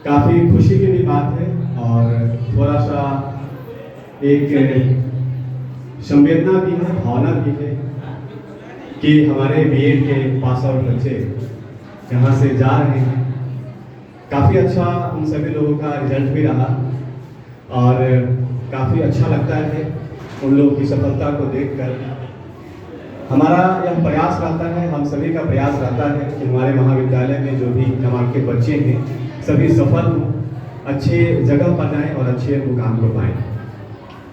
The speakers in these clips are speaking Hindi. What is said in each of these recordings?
काफ़ी खुशी की भी बात है और थोड़ा सा एक संवेदना भी है, भावना भी है कि हमारे बीएड के पास आउट बच्चे यहाँ से जा रहे हैं। काफ़ी अच्छा उन सभी लोगों का रिजल्ट भी रहा और काफ़ी अच्छा लगता है उन लोगों की सफलता को देखकर। हमारा यह प्रयास रहता है, हम सभी का प्रयास रहता है कि हमारे महाविद्यालय में जो भी नामांकित बच्चे हैं सभी सफल हों, अच्छे जगह पर जाएँ और अच्छे मुकाम को पाएँ।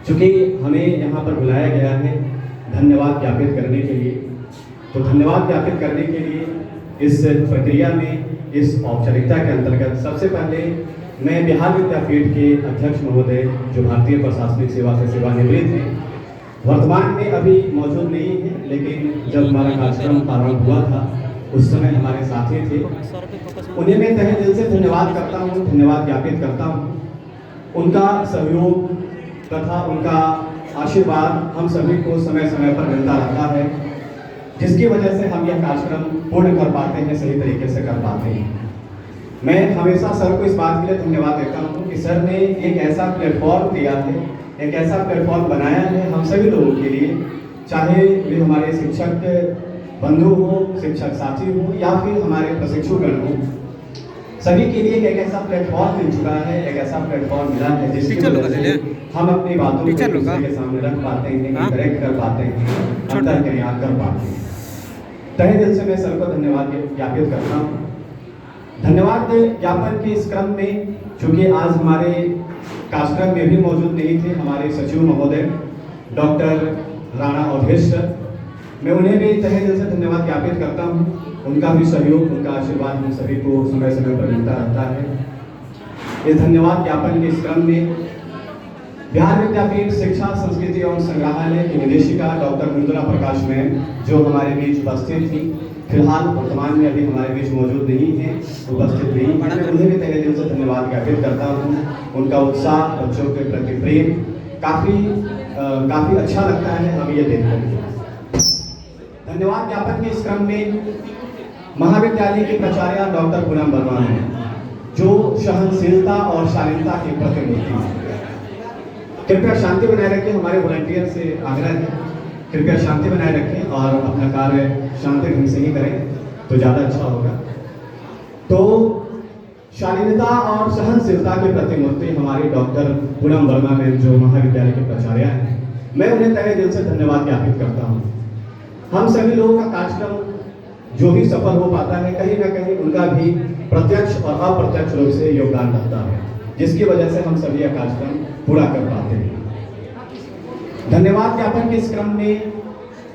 चूँकि हमें यहाँ पर बुलाया गया है धन्यवाद ज्ञापित करने के लिए, तो धन्यवाद ज्ञापित करने के लिए इस प्रक्रिया में, इस औपचारिकता के अंतर्गत सबसे पहले मैं बिहार विद्यापीठ के अध्यक्ष महोदय जो भारतीय प्रशासनिक सेवा से सेवानिवृत्त हैं, वर्तमान में अभी मौजूद नहीं है, लेकिन जब हमारा कार्यक्रम प्रारंभ हुआ था उस समय हमारे साथी थे, उन्हें मैं तहे दिल से धन्यवाद करता हूँ, धन्यवाद ज्ञापित करता हूँ। उनका सहयोग तथा उनका आशीर्वाद हम सभी को समय समय पर मिलता रहता है, जिसकी वजह से हम यह कार्यक्रम पूर्ण कर पाते हैं, सही तरीके से कर पाते हैं। मैं हमेशा सर को इस बात के लिए धन्यवाद देता हूँ कि सर ने एक ऐसा प्लेटफॉर्म दिया है, एक ऐसा प्लेटफॉर्म बनाया है हम सभी लोगों के लिए, चाहे वे हमारे शिक्षक बंधु हो, शिक्षक साथी हो या फिर हमारे प्रशिक्षुगण हो, सभी के लिए एक ऐसा प्लेटफॉर्म मिल चुका है, एक ऐसा प्लेटफॉर्म मिला है जिसकी वजह से हम अपनी बातों को दूसरे के सामने रख पाते हैं, करेक्ट कर पाते हैं, अंतर ज्ञान कर पाते हैं। तहे दिल से मैं सर को धन्यवाद ज्ञापित करता हूँ। धन्यवाद ज्ञापन के इस क्रम में, चूँकि आज हमारे कार्यक्रम में भी मौजूद नहीं थे हमारे सचिव महोदय डॉक्टर राणा अवधेश सर, मैं उन्हें भी तहे दिल से धन्यवाद ज्ञापित करता हूँ। उनका भी सहयोग, उनका आशीर्वाद हम सभी को समय समय पर मिलता रहता है। इस धन्यवाद ज्ञापन के इस क्रम में बिहार विद्यापीठ शिक्षा संस्कृति एवं संग्रहालय की निदेशिका डॉक्टर मृदुला प्रकाश मैम जो हमारे बीच उपस्थित थी, फिलहाल वर्तमान में अभी हमारे बीच मौजूद नहीं है, उपस्थित नहीं है, मैं उन्हें भी तहे दिल से धन्यवाद ज्ञापित करता हूँ। उनका उत्साह, बच्चों के प्रति प्रेम काफ़ी अच्छा लगता है हमें ये देखकर। धन्यवाद ज्ञापन के इस क्रम में महाविद्यालय के प्राचार्य डॉक्टर पूनम वर्मा हैं जो सहनशीलता और शालीनता की प्रतिमूर्ति हैं। कृपया शांति बनाए रखें, हमारे वॉलंटियर से आग्रह है, कृपया शांति बनाए रखें और अपना कार्य शांति ढंग से ही करें तो ज़्यादा अच्छा होगा। तो शालीनता और सहनशीलता के प्रतिमूर्ति हमारे डॉक्टर पूनम वर्मा मैम जो महाविद्यालय के प्राचार्य हैं, मैं उन्हें तहे दिल से धन्यवाद ज्ञापित करता हूँ। हम सभी लोगों का कार्यक्रम जो भी सफल हो पाता है, कहीं ना कहीं उनका भी प्रत्यक्ष और अप्रत्यक्ष रूप से योगदान रहता है, जिसकी वजह से हम सभी यह कार्यक्रम पूरा कर पाते हैं। धन्यवाद ज्ञापन के इस क्रम में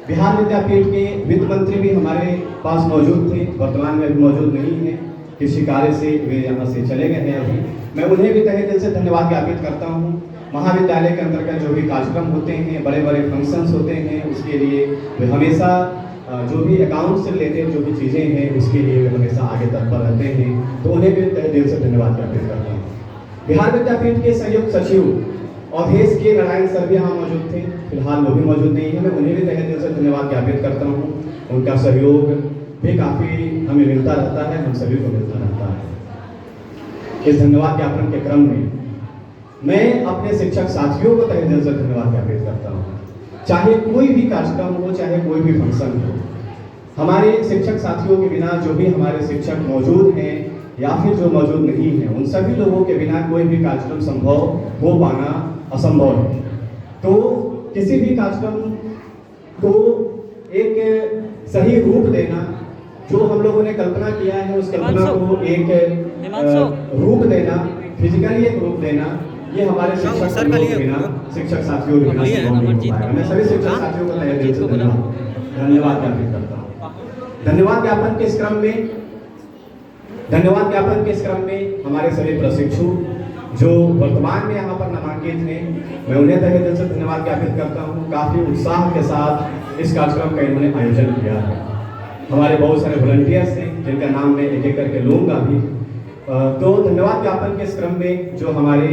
बिहार विद्यापीठ के वित्त मंत्री भी हमारे पास मौजूद थे, वर्तमान में भी मौजूद नहीं है, किसी कार्य से वे यहाँ से चले गए हैं अभी। मैं उन्हें भी तहे दिल से धन्यवाद ज्ञापित करता हूँ। महाविद्यालय के अंतर्गत जो भी कार्यक्रम होते हैं, बड़े बड़े फंक्शंस होते हैं, उसके लिए वे हमेशा जो भी अकाउंट से रिलेटेड जो भी चीज़ें हैं उसके लिए वे हमेशा आगे तत्पर रहते हैं, तो उन्हें भी तहे दिल से धन्यवाद ज्ञापित करता हूँ। बिहार विद्यापीठ के संयुक्त सचिव अवधेश के नारायण सर भी यहाँ मौजूद थे, फिलहाल वो भी मौजूद नहीं है, मैं उन्हें भी तहे दिल से धन्यवाद ज्ञापित करता हूँ। उनका सहयोग भी काफ़ी हमें मिलता रहता है, हम सभी को मिलता रहता है। इस धन्यवाद ज्ञापन के क्रम में मैं अपने शिक्षक साथियों को तहे दिल से धन्यवाद ज्ञापित करता हूँ। चाहे कोई भी कार्यक्रम हो, चाहे कोई भी फंक्शन हो, हमारे शिक्षक साथियों के बिना जो भी हमारे शिक्षक मौजूद हैं या फिर जो मौजूद नहीं है, उन सभी लोगों के बिना कोई भी कार्यक्रम संभव हो पाना असंभव है। तो किसी भी कार्यक्रम को एक सही रूप देना, जो हम लोगों ने कल्पना किया है उस कल्पना को एक रूप देना, फिजिकली एक रूप देना, ये हमारे शिक्षक के बिना, शिक्षक साथियों के बिना संभव नहीं हो पाएगा। मैं सभी शिक्षक साथियों को तहे दिल से धन्यवाद ज्ञापित करता हूँ। धन्यवाद ज्ञापन के इस क्रम में हमारे सभी प्रशिक्षु जो वर्तमान में यहाँ पर नामांकित हैं, मैं उन्हें तहे दिल से धन्यवाद ज्ञापित करता हूँ। काफ़ी उत्साह के साथ इस कार्यक्रम का इन्होंने आयोजन किया है। हमारे बहुत सारे वॉलंटियर्स हैं जिनका नाम मैं एक एक करके लूँगा भी। तो धन्यवाद ज्ञापन के इस क्रम में जो हमारे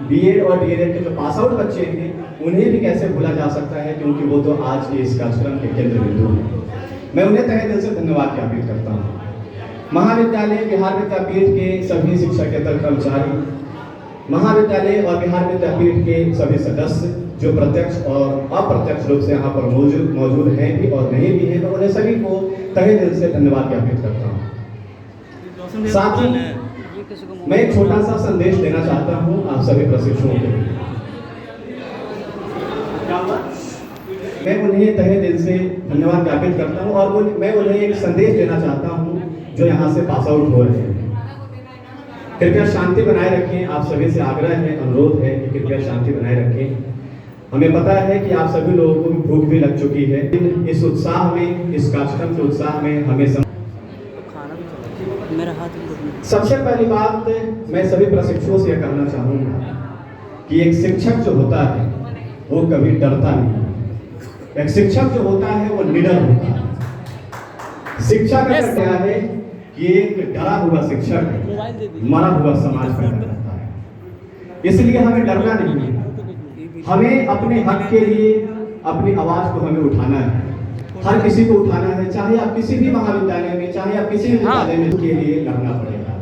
बीएड और डीएलएड के जो पास आउट बच्चे हैं, उन्हें भी कैसे भूला जा सकता है, क्योंकि वो तो आज के इस कार्यक्रम के केंद्र बिंदु हैं। मैं उन्हें तहे दिल से धन्यवाद ज्ञापित करता हूँ। महाविद्यालय बिहार विद्यापीठ के सभी शिक्षकेतर कर्मचारी, महाविद्यालय और बिहार विद्यापीठ के सभी सदस्य जो प्रत्यक्ष और अप्रत्यक्ष रूप से यहाँ पर मौजूद हैं भी और नहीं भी हैं, तो उन्हें सभी को तहे दिल से धन्यवाद ज्ञापित करता हूँ। साथ ही मैं एक छोटा सा संदेश देना चाहता हूँ आप सभी प्रशिक्षुओं के लिए। मैं उन्हें तहे दिल से धन्यवाद ज्ञापित करता हूँ और मैं उन्हें एक संदेश देना चाहता हूँ जो यहाँ से पास आउट हो रहे हैं। कृपया शांति बनाए रखें। आप सभी से आग्रह है, अनुरोध है कि कृपया शांति बनाए रखें। हमें पता है कि आप सभी लोगों को भूख भी लग चुकी है। इस उत्साह में, इस कार्यक्रम के उत्साह में हमें सबसे पहली बात मैं सभी प्रशिक्षुओं से यह कहना चाहूँगा कि एक शिक्षक जो होता है वो कभी डरता नहीं। एक शिक्षक जो होता है वो निडर होता है। शिक्षक का क्या है कि एक डरा हुआ शिक्षक मरा हुआ समाज पैदा करता है। इसलिए हमें डरना नहीं है। हमें अपने हक के लिए अपनी आवाज को हमें उठाना है। हर किसी को उठाना है, चाहे आप किसी भी महाविद्यालय में, चाहे आप किसी भी विद्यालय में, के लिए लड़ना पड़ेगा।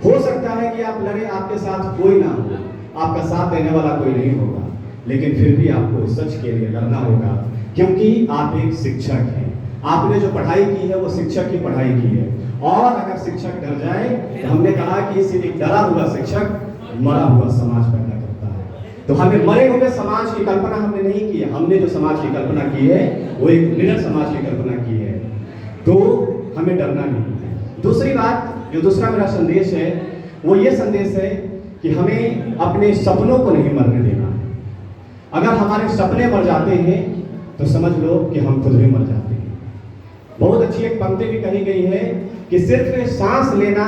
हो सकता है कि आप लड़े, आपके साथ कोई ना हो, आपका साथ देने वाला कोई नहीं होगा, लेकिन फिर भी आपको सच के लिए लड़ना होगा, क्योंकि आप एक शिक्षक हैं। आपने जो पढ़ाई की है वो शिक्षक की पढ़ाई की है। और अगर शिक्षक डर जाए तो हमने कहा कि सिर्फ डरा हुआ शिक्षक मरा हुआ समाज पैदा करता है। तो हमें मरे हुए समाज की कल्पना हमने नहीं की है। हमने जो समाज की कल्पना की है वो एक निडर समाज की कल्पना की है। तो हमें डरना नहीं है। दूसरी बात, जो दूसरा मेरा संदेश है वो ये संदेश है कि हमें अपने सपनों को नहीं मरने देना है। अगर हमारे सपने मर जाते हैं तो समझ लो कि हम खुद भी मर जाते हैं। बहुत अच्छी एक पंक्ति भी कही गई है कि सिर्फ सांस लेना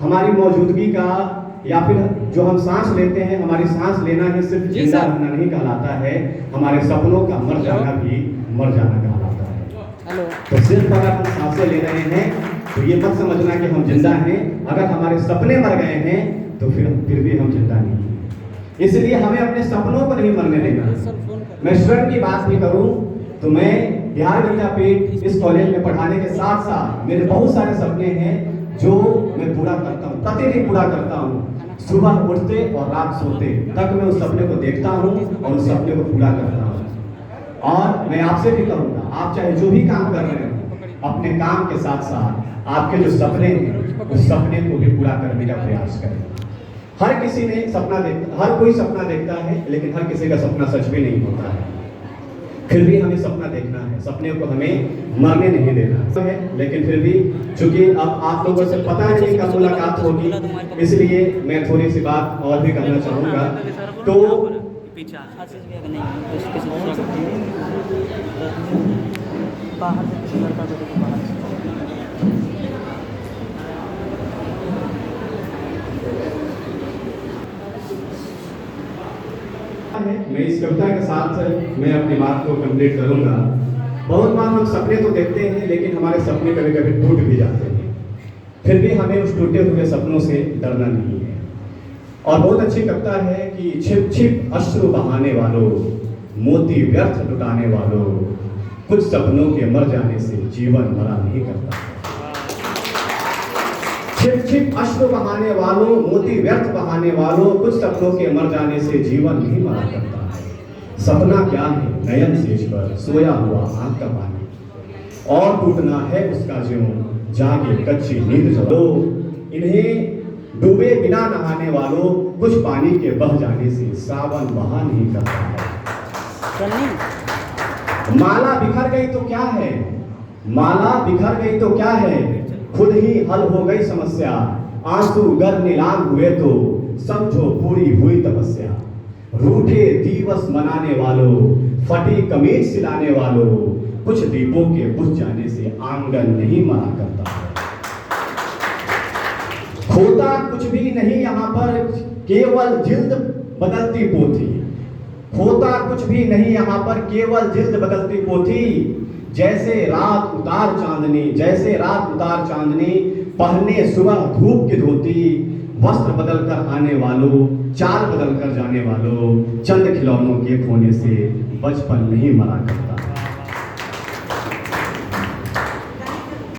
हमारी मौजूदगी का, या फिर जो हम सांस लेते हैं, हमारी सांस लेना ही सिर्फ जिंदा रहना नहीं कहलाता है, हमारे सपनों का मर जाना भी मर जाना कहलाता है। तो सिर्फ अगर हम सांसें ले रहे हैं तो ये मत समझना कि हम जिंदा हैं। अगर हमारे सपने मर गए हैं तो फिर भी हम जिंदा नहीं हैं। इसलिए हमें अपने सपनों को नहीं मरने देना। मैं स्वयं की बात भी करूं तो मैं बिहार विद्यापीठ इस कॉलेज में पढ़ाने के साथ साथ मेरे बहुत सारे सपने हैं जो मैं पूरा करता हूँ, प्रतिदिन पूरा करता हूँ। सुबह उठते और रात सोते तक मैं उस सपने को देखता हूँ और उस सपने को पूरा करता हूँ। और मैं आपसे भी कहूँगा, आप चाहे जो भी काम कर रहे हो, अपने काम के साथ साथ आपके जो सपने हैं उस सपने को भी पूरा करने का प्रयास करें। हर किसी ने सपना देखता, हर कोई सपना देखता है, लेकिन हर किसी का सपना सच भी नहीं होता है। फिर भी हमें सपना देखना है, सपने को हमें मरने नहीं देना है। लेकिन फिर भी चूंकि अब आप लोगों से पता नहीं कब मुलाकात होगी, इसलिए मैं थोड़ी सी बात और भी करना चाहूँगा। तो मैं इस कविता के साथ मैं अपनी बात को कंप्लीट करूंगा। बहुत बार हम सपने तो देखते हैं, लेकिन हमारे सपने कभी कभी टूट भी जाते हैं। फिर भी हमें उस टूटे हुए सपनों से डरना नहीं है। और बहुत अच्छी कविता है कि छिप छिप अश्रु बहाने वालों, मोती व्यर्थ लुटाने वालों, कुछ सपनों के मर जाने से जीवन मरा नहीं करता। छिप छिप अश्रु बहाने वालों, मोती व्यर्थ बहाने वालों, कुछ सपनों के मर जाने से जीवन नहीं मरा करता है। सपना क्या है नयन सेज पर सोया हुआ आंख का पानी, और टूटना है उसका ज्यों जागे कच्ची नींद जो। इन्हें डूबे बिना नहाने वालों, कुछ पानी के बह जाने से सावन बहा नहीं करता है। माला बिखर गई तो क्या है, माला बिखर गई तो क्या है, खुद ही हल हो गई समस्या। आंसू गर नीलाम हुए तो समझो पूरी हुई तपस्या। रूठे दिवस मनाने वालों, फटी कमीज सिलाने वालों, कुछ दीपों के बुझ जाने से आंगन नहीं मरा करता। खोता कुछ भी नहीं यहाँ पर, केवल जिल्द बदलती पोथी। खोता कुछ भी नहीं यहाँ पर, केवल जिल्द बदलती पोथी। जैसे रात उतार चांदनी, जैसे रात उतार चांदनी, पहने सुबह धूप की धोती। वस्त्र बदल कर आने वालों, चाल बदल कर जाने वालों, चंद खिलौनों के खोने से बचपन नहीं मरा करता।